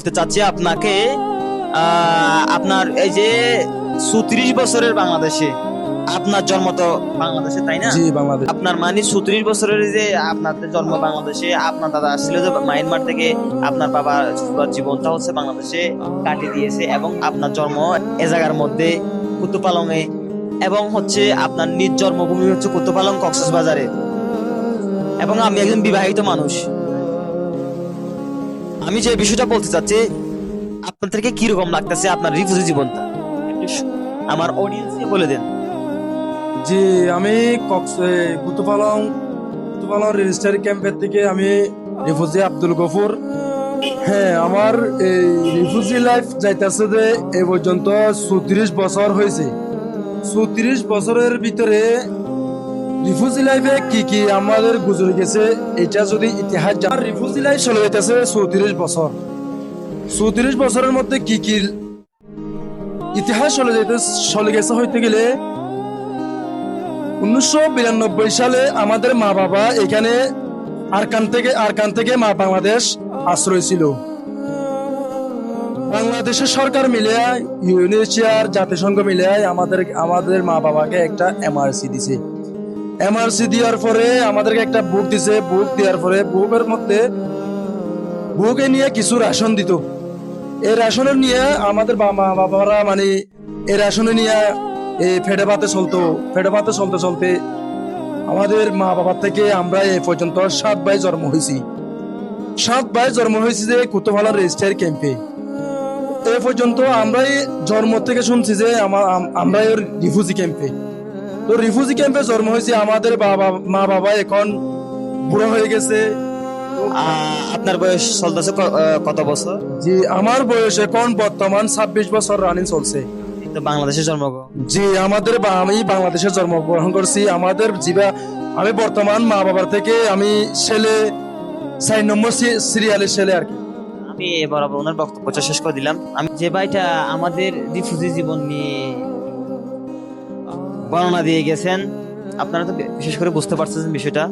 বলতে চাচ্ছি আপনাকে, আপনার এই যে ৩৪ বছরের বাংলাদেশে, আপনার জন্ম তো বাংলাদেশে তাই না? জি বাংলাদেশ। আপনার মানে ৩৪ বছরের যে আপনাদের জন্ম বাংলাদেশে, আপনার দাদা আসছিল যে মায়ানমার থেকে, আপনার বাবা জীবনটা হচ্ছে বাংলাদেশে কাটিয়ে দিয়েছে, এবং আপনার জন্ম এ জায়গার মধ্যে কুতুপালংয়ে, এবং হচ্ছে আপনার নিজ জন্মভূমি হচ্ছে কুতুপালং কক্সবাজারে, এবং আমি একজন বিবাহিত মানুষ। আমি যে বিষয়টা বলতে চাচ্ছি, আপনাদেরকে কিরকম লাগতেছে আপনার রিফিউজি জীবনটা, একটু আমার অডিয়েন্সকে বলে দেন। জি আমি কুতুপালং রেজিস্ট্রার ক্যাম্পের থেকে আমি রিফিউজি আব্দুল গফুর। হ্যাঁ, আমার এই রিফিউজি লাইফ যাইতেছে যে এ পর্যন্ত ৩৪ বছর হয়েছে। ৩৪ বছরের ভিতরে রিফিউজি লাইফে কি কি আমাদের গুজরে গেছে, এটা যদি ইতিহাস রিফিউজি লাইফ চলে যেতেছে ৩৪ বছর। ৩৪ বছরের মধ্যে কি কি ইতিহাস চলে গেছে হইতে গেলে ১৯৯২ সালে আমাদের মা বাবা এখানে আরাকান থেকে বাংলাদেশ আশ্রয় ছিল। বাংলাদেশের সরকার মিলে, ইউএনএইচসিআর, জাতিসংঘ মিলে আমাদের মা বাবাকে একটা এমআরসি দিছে। এমআরসি দেওয়ার পরে আমাদেরকে একটা বুক দিছে। বুক দেওয়ার পরে বুকের মধ্যে বুকে নিয়ে কিছু রেশন দিত। এই রেশনে নিয়ে আমাদের মা বাবারা মানে এই রেশনে নিয়ে এই ফেটে ভাতে চলতে চলতে আমাদের মা বাবার থেকে আমরা এ পর্যন্ত ৭ ভাই জন্ম হয়েছি। ৭ ভাই জন্ম হয়েছি যে কুতুপালং রেজিস্ট্রার ক্যাম্পে। এ পর্যন্ত আমরাই জন্ম থেকে শুনছি যে আমরা রিফিউজি ক্যাম্পে। তো রিফিউজি ক্যাম্পে জন্ম হয়েছি। আমাদের মা বাবা এখন বুড়ো হয়ে গেছে। আপনার বয়স চলতেছে কত বছর? জি আমার বয়স এখন বর্তমান ২৬ বছর রানিং চলছে। তো বাংলাদেশে জন্মগ্রহণ। জি আমি বাংলাদেশে জন্মগ্রহণ করছি। আমি বর্তমান মা বাবার থেকে আমি ছেলে ৪ নম্বর সিরিয়ালের ছেলে আর কি। আমি বরাবর ওনার বক্তব্যটা শেষ করে দিলাম। আমি যে ভাইটা আমাদের রিফিউজি জীবন নিয়ে বর্ণনা দিয়ে গেছেন, আপনারা তো বিশেষ করে বুঝতে পারছেন বিষয়টা।